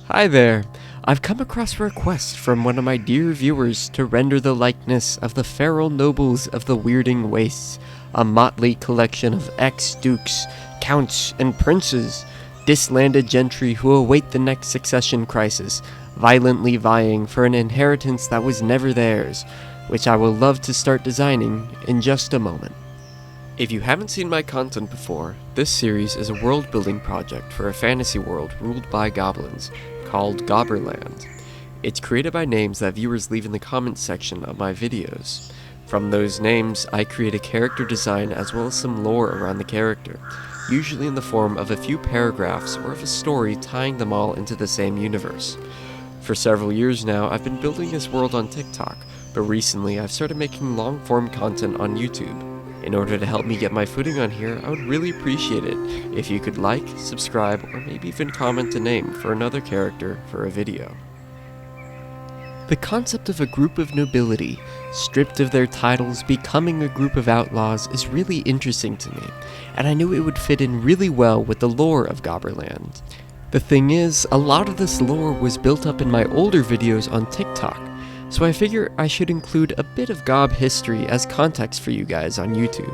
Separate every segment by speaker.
Speaker 1: Hi there! I've come across a request from one of my dear viewers to render the likeness of the feral nobles of the Wyrding Wastes, a motley collection of ex-dukes, counts, and princes, dislanded gentry who await the next succession crisis, violently vying for an inheritance that was never theirs, which I will love to start designing in just a moment. If you haven't seen my content before, this series is a world-building project for a fantasy world ruled by goblins, called Gobberland. It's created by names that viewers leave in the comments section of my videos. From those names, I create a character design as well as some lore around the character, usually in the form of a few paragraphs or of a story tying them all into the same universe. For several years now, I've been building this world on TikTok, but recently I've started making long-form content on YouTube. In order to help me get my footing on here, I would really appreciate it if you could like, subscribe, or maybe even comment a name for another character for a video. The concept of a group of nobility, stripped of their titles, becoming a group of outlaws is really interesting to me, and I knew it would fit in really well with the lore of Gobberland. The thing is, a lot of this lore was built up in my older videos on TikTok, so I figure I should include a bit of Gob history as context for you guys on YouTube.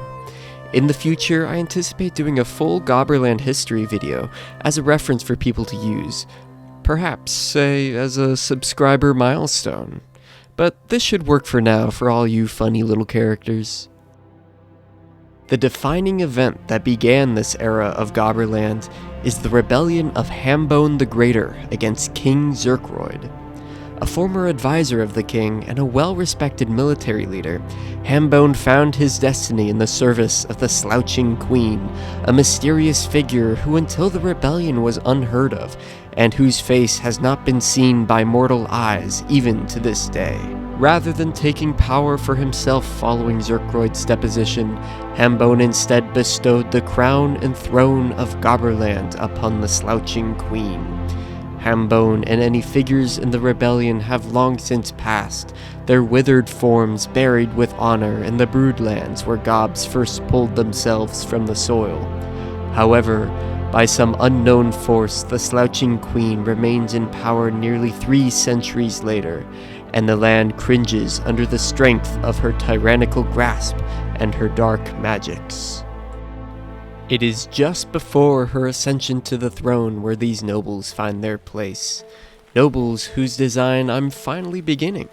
Speaker 1: In the future, I anticipate doing a full Gobberland history video as a reference for people to use, perhaps, say, as a subscriber milestone. But this should work for now for all you funny little characters. The defining event that began this era of Gobberland is the rebellion of Hambone the Greater against King Zurkroyd. A former advisor of the king and a well-respected military leader, Hambone found his destiny in the service of the Slouching Queen, a mysterious figure who until the rebellion was unheard of, and whose face has not been seen by mortal eyes even to this day. Rather than taking power for himself following Zurkroyd's deposition, Hambone instead bestowed the crown and throne of Gobberland upon the Slouching Queen. Hambone and any figures in the rebellion have long since passed, their withered forms buried with honor in the broodlands where gobs first pulled themselves from the soil. However, by some unknown force, the Slouching Queen remains in power nearly 3 centuries later, and the land cringes under the strength of her tyrannical grasp and her dark magics. It is just before her ascension to the throne where these nobles find their place. Nobles whose design I'm finally beginning.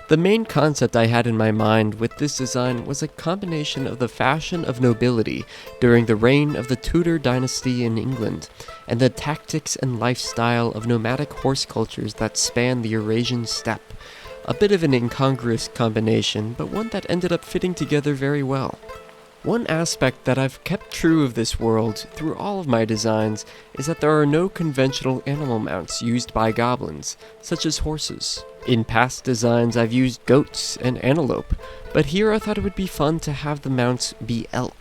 Speaker 1: The main concept I had in my mind with this design was a combination of the fashion of nobility during the reign of the Tudor dynasty in England, and the tactics and lifestyle of nomadic horse cultures that span the Eurasian steppe. A bit of an incongruous combination, but one that ended up fitting together very well. One aspect that I've kept true of this world through all of my designs is that there are no conventional animal mounts used by goblins, such as horses. In past designs I've used goats and antelope, but here I thought it would be fun to have the mounts be elk.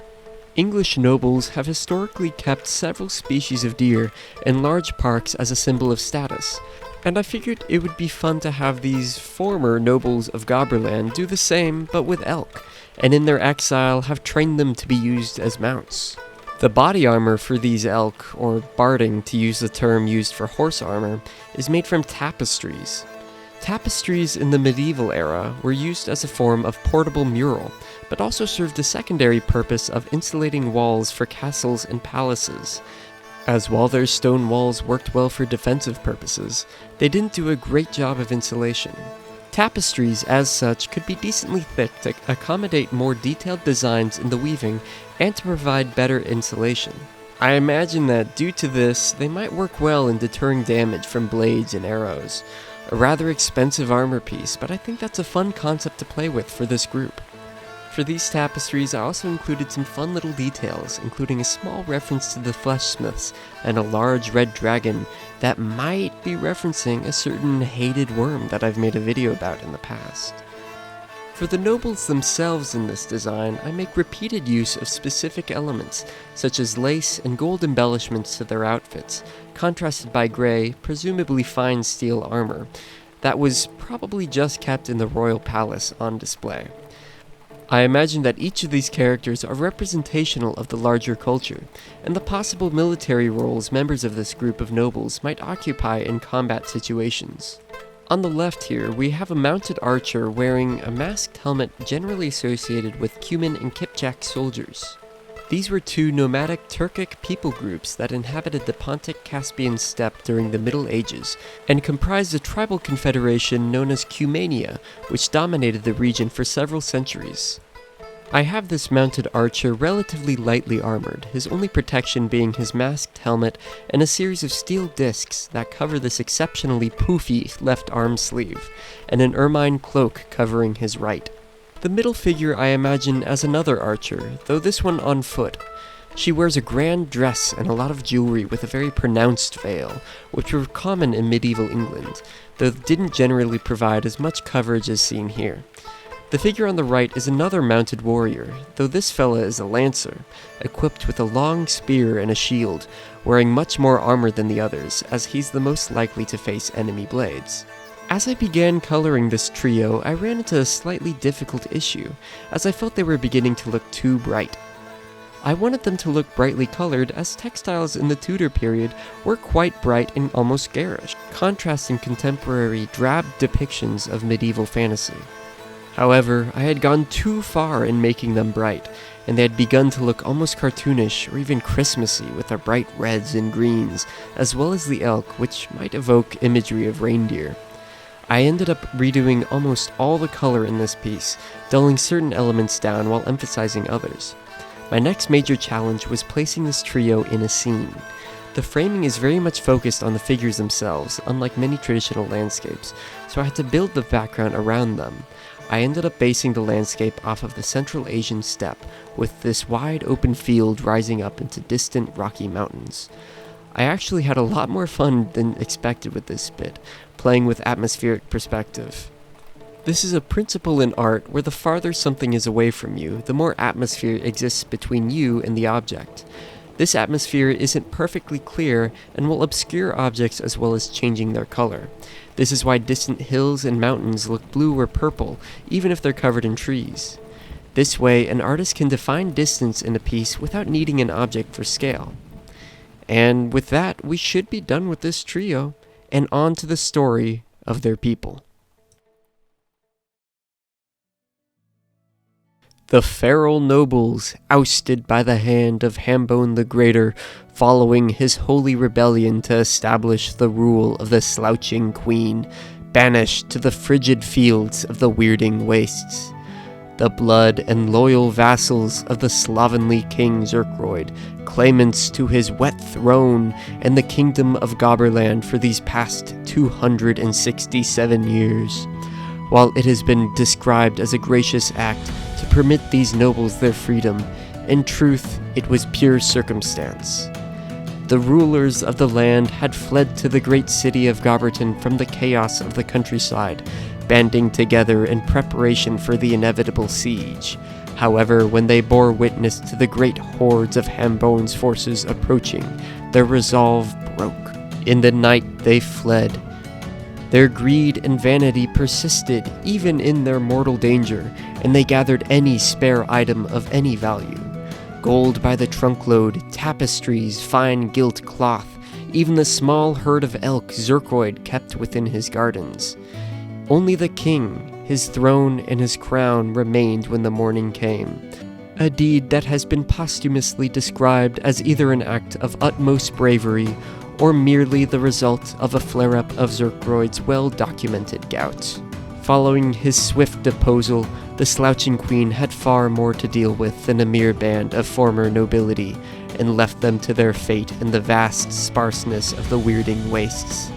Speaker 1: English nobles have historically kept several species of deer in large parks as a symbol of status, and I figured it would be fun to have these former nobles of Gobberland do the same but with elk, and in their exile have trained them to be used as mounts. The body armor for these elk, or barding to use the term used for horse armor, is made from tapestries. Tapestries in the medieval era were used as a form of portable mural, but also served a secondary purpose of insulating walls for castles and palaces. As while their stone walls worked well for defensive purposes, they didn't do a great job of insulation. Tapestries, as such, could be decently thick to accommodate more detailed designs in the weaving and to provide better insulation. I imagine that due to this, they might work well in deterring damage from blades and arrows. A rather expensive armor piece, but I think that's a fun concept to play with for this group. For these tapestries, I also included some fun little details, including a small reference to the Fleshsmiths and a large red dragon that might be referencing a certain hated worm that I've made a video about in the past. For the nobles themselves in this design, I make repeated use of specific elements, such as lace and gold embellishments to their outfits, contrasted by grey, presumably fine steel armor, that was probably just kept in the royal palace on display. I imagine that each of these characters are representational of the larger culture, and the possible military roles members of this group of nobles might occupy in combat situations. On the left here, we have a mounted archer wearing a masked helmet generally associated with Cuman and Kipchak soldiers. These were two nomadic Turkic people groups that inhabited the Pontic-Caspian steppe during the Middle Ages, and comprised a tribal confederation known as Cumania, which dominated the region for several centuries. I have this mounted archer relatively lightly armored, his only protection being his masked helmet and a series of steel discs that cover this exceptionally poofy left arm sleeve, and an ermine cloak covering his right. The middle figure I imagine as another archer, though this one on foot. She wears a grand dress and a lot of jewelry with a very pronounced veil, which were common in medieval England, though didn't generally provide as much coverage as seen here. The figure on the right is another mounted warrior, though this fella is a lancer, equipped with a long spear and a shield, wearing much more armor than the others, as he's the most likely to face enemy blades. As I began coloring this trio, I ran into a slightly difficult issue, as I felt they were beginning to look too bright. I wanted them to look brightly colored, as textiles in the Tudor period were quite bright and almost garish, contrasting contemporary drab depictions of medieval fantasy. However, I had gone too far in making them bright, and they had begun to look almost cartoonish or even Christmassy with their bright reds and greens, as well as the elk, which might evoke imagery of reindeer. I ended up redoing almost all the color in this piece, dulling certain elements down while emphasizing others. My next major challenge was placing this trio in a scene. The framing is very much focused on the figures themselves, unlike many traditional landscapes, so I had to build the background around them. I ended up basing the landscape off of the Central Asian steppe, with this wide open field rising up into distant rocky mountains. I actually had a lot more fun than expected with this bit, playing with atmospheric perspective. This is a principle in art where the farther something is away from you, the more atmosphere exists between you and the object. This atmosphere isn't perfectly clear and will obscure objects as well as changing their color. This is why distant hills and mountains look blue or purple, even if they're covered in trees. This way, an artist can define distance in a piece without needing an object for scale. And with that, we should be done with this trio, and on to the story of their people. The feral nobles, ousted by the hand of Hambone the Greater, following his holy rebellion to establish the rule of the slouching queen, banished to the frigid fields of the Wyrding wastes. The blood and loyal vassals of the slovenly King Zurkroyd, claimants to his wet throne and the kingdom of Gobberland for these past 267 years. While it has been described as a gracious act to permit these nobles their freedom, in truth, it was pure circumstance. The rulers of the land had fled to the great city of Gobberton from the chaos of the countryside, banding together in preparation for the inevitable siege. However, when they bore witness to the great hordes of Hambone's forces approaching, their resolve broke. In the night they fled. Their greed and vanity persisted even in their mortal danger, and they gathered any spare item of any value. Gold by the trunkload, tapestries, fine gilt cloth, even the small herd of elk Zurkroyd kept within his gardens. Only the king, his throne, and his crown remained when the morning came. A deed that has been posthumously described as either an act of utmost bravery or merely the result of a flare-up of Zurkroyd's well-documented gout. Following his swift deposal, the slouching queen had far more to deal with than a mere band of former nobility, and left them to their fate in the vast sparseness of the Wyrding wastes.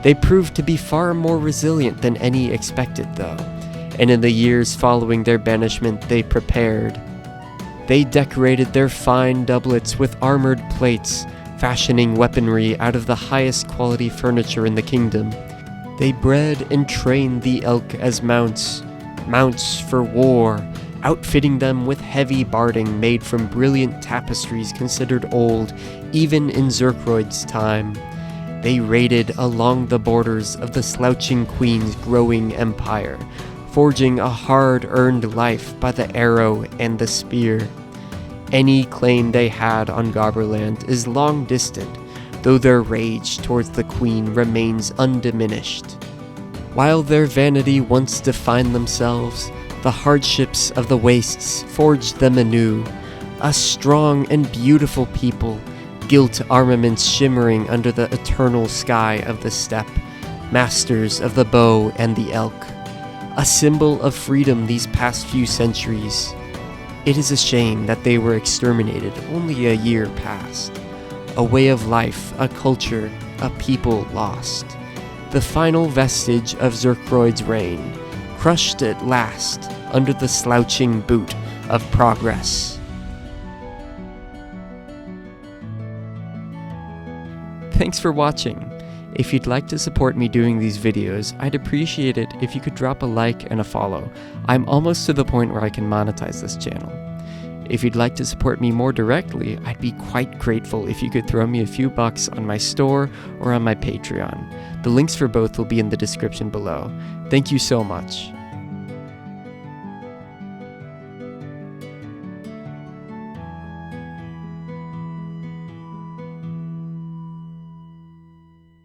Speaker 1: They proved to be far more resilient than any expected, though, and in the years following their banishment they prepared. They decorated their fine doublets with armored plates, fashioning weaponry out of the highest quality furniture in the kingdom. They bred and trained the elk as mounts for war, outfitting them with heavy barding made from brilliant tapestries considered old even in Zurkroyd's time. They raided along the borders of the slouching queen's growing empire, forging a hard-earned life by the arrow and the spear. Any claim they had on Gobberland is long distant, though their rage towards the Queen remains undiminished. While their vanity once defined themselves, the hardships of the wastes forged them anew, a strong and beautiful people, gilt armaments shimmering under the eternal sky of the steppe, masters of the bow and the elk, a symbol of freedom these past few centuries. It is a shame that they were exterminated only a year past. A way of life, a culture, a people lost. The final vestige of Zurkroyd's reign, crushed at last under the slouching boot of progress. Thanks for watching. If you'd like to support me doing these videos, I'd appreciate it if you could drop a like and a follow. I'm almost to the point where I can monetize this channel. If you'd like to support me more directly, I'd be quite grateful if you could throw me a few bucks on my store or on my Patreon. The links for both will be in the description below. Thank you so much.